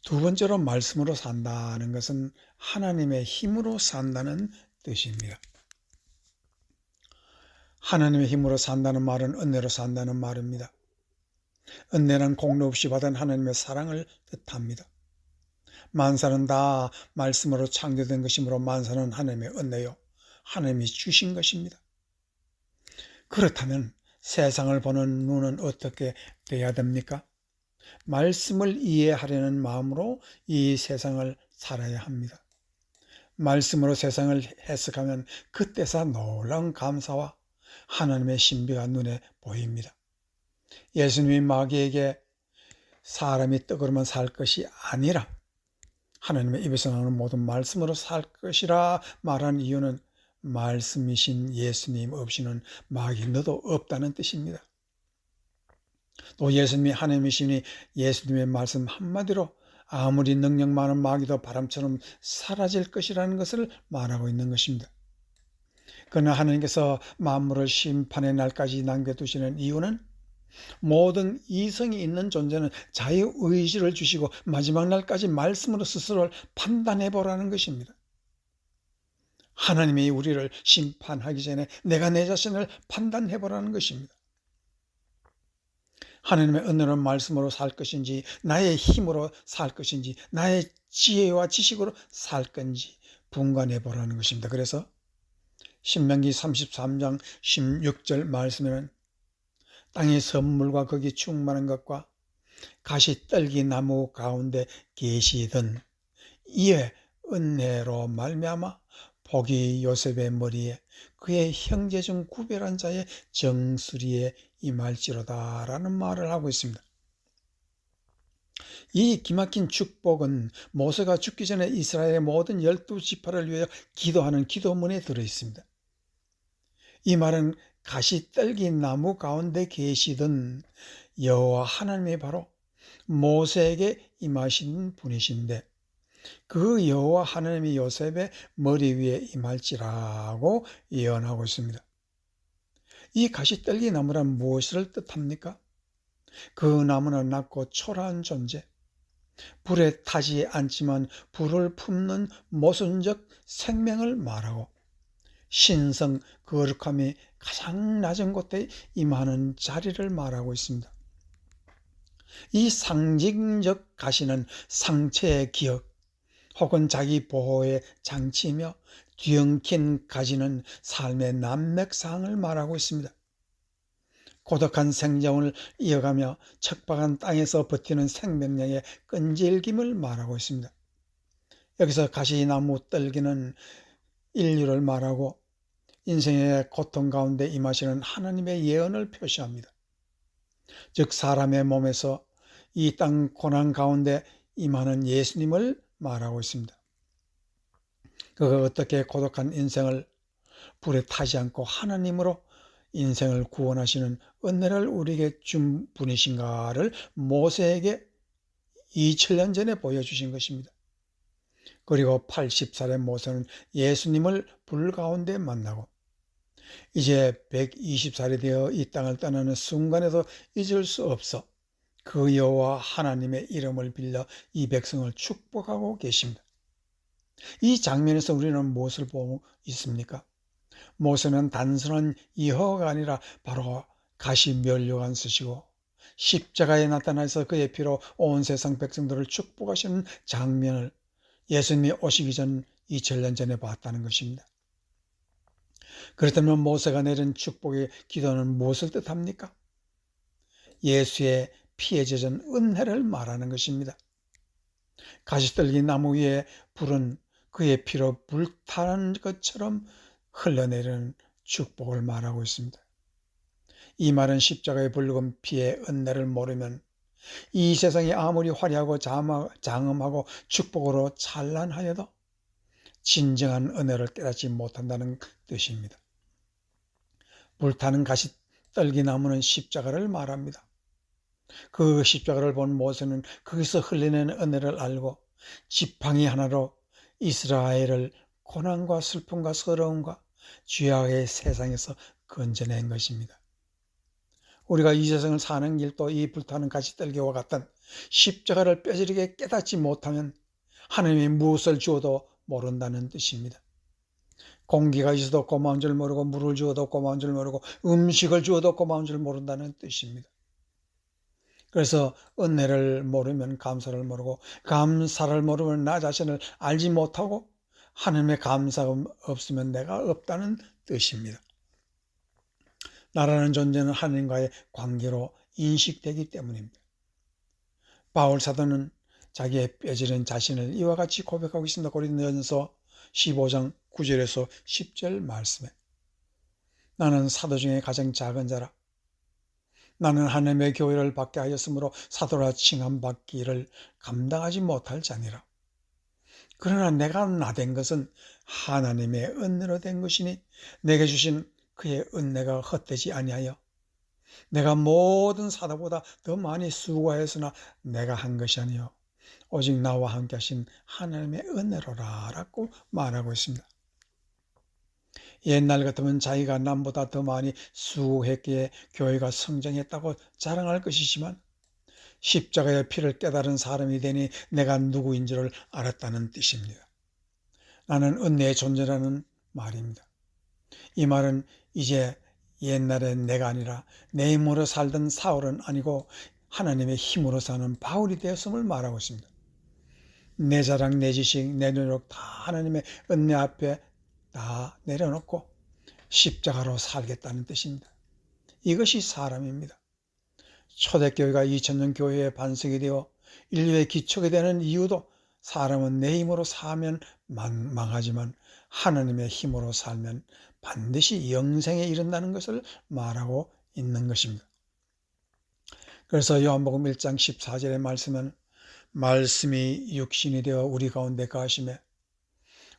두 번째로 말씀으로 산다는 것은 하나님의 힘으로 산다는 뜻입니다. 하나님의 힘으로 산다는 말은 은혜로 산다는 말입니다. 은혜는 공로 없이 받은 하나님의 사랑을 뜻합니다. 만사는 다 말씀으로 창조된 것이므로 만사는 하나님의 은혜요, 하나님이 주신 것입니다. 그렇다면 세상을 보는 눈은 어떻게 돼야 됩니까? 말씀을 이해하려는 마음으로 이 세상을 살아야 합니다. 말씀으로 세상을 해석하면 그때서 놀라운 감사와 하나님의 신비가 눈에 보입니다. 예수님이 마귀에게 사람이 떡으로만 살 것이 아니라 하나님의 입에서 나오는 모든 말씀으로 살 것이라 말한 이유는 말씀이신 예수님 없이는 마귀 너도 없다는 뜻입니다. 또 예수님이 하나님이시니 예수님의 말씀 한마디로 아무리 능력 많은 마귀도 바람처럼 사라질 것이라는 것을 말하고 있는 것입니다. 그러나 하나님께서 만물을 심판의 날까지 남겨두시는 이유는 모든 이성이 있는 존재는 자유의지를 주시고 마지막 날까지 말씀으로 스스로를 판단해 보라는 것입니다. 하나님이 우리를 심판하기 전에 내가 내 자신을 판단해 보라는 것입니다. 하나님의 은혜로운 말씀으로 살 것인지, 나의 힘으로 살 것인지, 나의 지혜와 지식으로 살 건지 분간해 보라는 것입니다. 그래서 신명기 33장 16절 말씀에는 땅의 선물과 거기 충만한 것과 가시떨기 나무 가운데 계시던 이에 은혜로 말미암아 복이 요셉의 머리에 그의 형제 중 구별한 자의 정수리에 임할지로다 라는 말을 하고 있습니다. 이 기막힌 축복은 모세가 죽기 전에 이스라엘의 모든 12지파를 위하여 기도하는 기도문에 들어있습니다. 이 말은 가시떨기 나무 가운데 계시던 여호와 하나님이 바로 모세에게 임하신 분이신데 그 여호와 하나님이 요셉의 머리 위에 임할지라고 예언하고 있습니다. 이 가시떨기 나무란 무엇을 뜻합니까? 그 나무는 낮고 초라한 존재, 불에 타지 않지만 불을 품는 모순적 생명을 말하고 신성, 거룩함이 가장 낮은 곳에 임하는 자리를 말하고 있습니다. 이 상징적 가시는 상처의 기억 혹은 자기 보호의 장치이며 뒤엉킨 가지는 삶의 난맥상을 말하고 있습니다. 고독한 생존을 이어가며 척박한 땅에서 버티는 생명력의 끈질김을 말하고 있습니다. 여기서 가시나무 떨기는 인류를 말하고 인생의 고통 가운데 임하시는 하나님의 예언을 표시합니다. 즉 사람의 몸에서 이 땅 고난 가운데 임하는 예수님을 말하고 있습니다. 그가 어떻게 고독한 인생을 불에 타지 않고 하나님으로 인생을 구원하시는 은혜를 우리에게 준 분이신가를 모세에게 2000년 전에 보여주신 것입니다. 그리고 80살의 모세는 예수님을 불 가운데 만나고 이제 120살이 되어 이 땅을 떠나는 순간에도 잊을 수 없어 그 여호와 하나님의 이름을 빌려 이 백성을 축복하고 계십니다. 이 장면에서 우리는 무엇을 보고 있습니까? 모세는 단순한 여호와가 아니라 바로 가시 면류관 쓰시고 십자가에 나타나서 그의 피로 온 세상 백성들을 축복하시는 장면을 예수님이 오시기 전 2000년 전에 봤다는 것입니다. 그렇다면 모세가 내린 축복의 기도는 무엇을 뜻합니까? 예수의 피에 젖은 은혜를 말하는 것입니다. 가시떨기 나무 위에 불은 그의 피로 불타는 것처럼 흘러내리는 축복을 말하고 있습니다. 이 말은 십자가의 붉은 피의 은혜를 모르면 이 세상이 아무리 화려하고 장엄하고 축복으로 찬란하여도 진정한 은혜를 깨닫지 못한다는 뜻입니다. 불타는 가시떨기 나무는 십자가를 말합니다. 그 십자가를 본 모세는 거기서 흘러내는 은혜를 알고 지팡이 하나로 이스라엘을 고난과 슬픔과 서러움과 죄악의 세상에서 건져낸 것입니다. 우리가 이 세상을 사는 길도 이 불타는 가시떨기와 같은 십자가를 뼈저리게 깨닫지 못하면 하나님이 무엇을 주어도 모른다는 뜻입니다. 공기가 있어도 고마운 줄 모르고, 물을 주어도 고마운 줄 모르고, 음식을 주어도 고마운 줄 모른다는 뜻입니다. 그래서 은혜를 모르면 감사를 모르고, 감사를 모르면 나 자신을 알지 못하고, 하나님의 감사가 없으면 내가 없다는 뜻입니다. 나라는 존재는 하나님과의 관계로 인식되기 때문입니다. 바울 사도는 자기의 뼈저린 자신을 이와 같이 고백하고 있습니다. 고린도전서 15장 9절에서 10절 말씀에, 나는 사도 중에 가장 작은 자라. 나는 하나님의 교회를 받게 하였으므로 사도라 칭함받기를 감당하지 못할 자니라. 그러나 내가 나된 것은 하나님의 은혜로 된 것이니 내게 주신 그의 은혜가 헛되지 아니하여 내가 모든 사도보다 더 많이 수고하였으나 내가 한 것이 아니요 오직 나와 함께 하신 하나님의 은혜로라 라고 말하고 있습니다. 옛날 같으면 자기가 남보다 더 많이 수고했기에 교회가 성장했다고 자랑할 것이지만, 십자가의 피를 깨달은 사람이 되니 내가 누구인 줄을 알았다는 뜻입니다. 나는 은혜의 존재라는 말입니다. 이 말은 이제 옛날에 내가 아니라 내 힘으로 살던 사울은 아니고 하나님의 힘으로 사는 바울이 되었음을 말하고 있습니다. 내 자랑, 내 지식, 내 노력 다 하나님의 은혜 앞에 다 내려놓고 십자가로 살겠다는 뜻입니다. 이것이 사람입니다. 초대교회가 2000년 교회의 반석이 되어 인류의 기초가 되는 이유도 사람은 내 힘으로 살면 망하지만 하나님의 힘으로 살면 반드시 영생에 이른다는 것을 말하고 있는 것입니다. 그래서 요한복음 1장 14절의 말씀은 말씀이 육신이 되어 우리 가운데 거하심에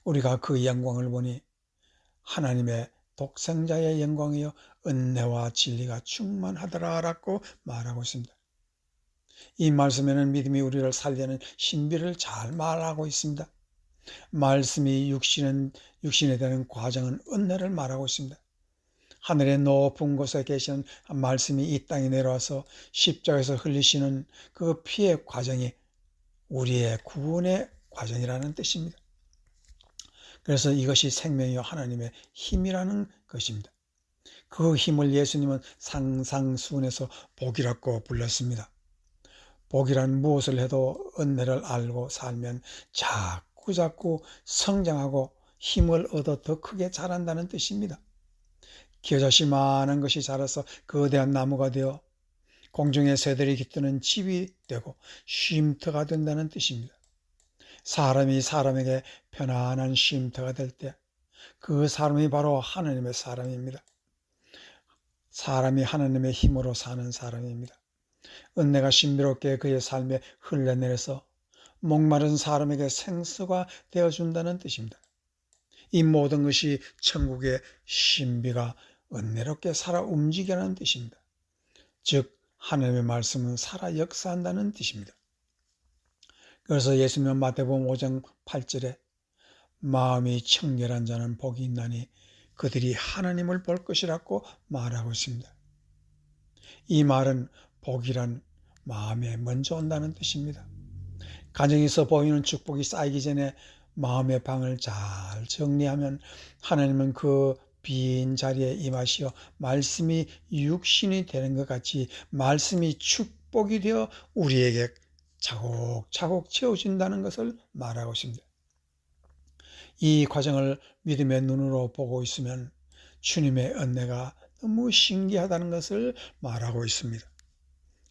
우리가 그 영광을 보니 하나님의 독생자의 영광이요 은혜와 진리가 충만하더라라고 말하고 있습니다. 이 말씀에는 믿음이 우리를 살리는 신비를 잘 말하고 있습니다. 말씀이 육신에 되는 과정은 은혜를 말하고 있습니다. 하늘의 높은 곳에 계시는 말씀이 이 땅에 내려와서 십자가에서 흘리시는 그 피의 과정이 우리의 구원의 과정이라는 뜻입니다. 그래서 이것이 생명이요 하나님의 힘이라는 것입니다. 그 힘을 예수님은 상상수훈에서 복이라고 불렀습니다. 복이란 무엇을 해도 은혜를 알고 살면 자꾸 성장하고 힘을 얻어 더 크게 자란다는 뜻입니다. 겨자씨 많은 것이 자라서 거대한 나무가 되어 공중의 새들이 깃드는 집이 되고 쉼터가 된다는 뜻입니다. 사람이 사람에게 편안한 쉼터가 될 때 그 사람이 바로 하나님의 사람입니다. 사람이 하나님의 힘으로 사는 사람입니다. 은혜가 신비롭게 그의 삶에 흘러내려서 목마른 사람에게 생수가 되어준다는 뜻입니다. 이 모든 것이 천국의 신비가 은혜롭게 살아 움직이는 뜻입니다. 즉 하나님의 말씀은 살아 역사한다는 뜻입니다. 그래서 예수님은 마태복음 5장 8절에 마음이 청결한 자는 복이 있나니 그들이 하나님을 볼 것이라고 말하고 있습니다. 이 말은 복이란 마음에 먼저 온다는 뜻입니다. 가정에서 보이는 축복이 쌓이기 전에 마음의 방을 잘 정리하면 하나님은 그 빈 자리에 임하시어 말씀이 육신이 되는 것 같이 말씀이 축복이 되어 우리에게 차곡차곡 채워진다는 것을 말하고 있습니다. 이 과정을 믿음의 눈으로 보고 있으면 주님의 은혜가 너무 신기하다는 것을 말하고 있습니다.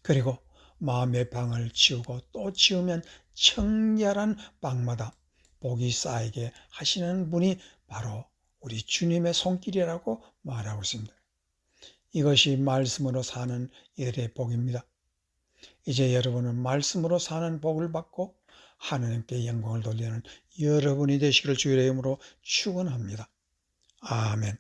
그리고 마음의 방을 치우고 또 치우면 청결한 방마다 복이 쌓이게 하시는 분이 바로 우리 주님의 손길이라고 말하고 있습니다. 이것이 말씀으로 사는 이들의 복입니다. 이제 여러분은 말씀으로 사는 복을 받고 하나님께 영광을 돌리는 여러분이 되시기를 주의 이름으로 축원합니다. 아멘.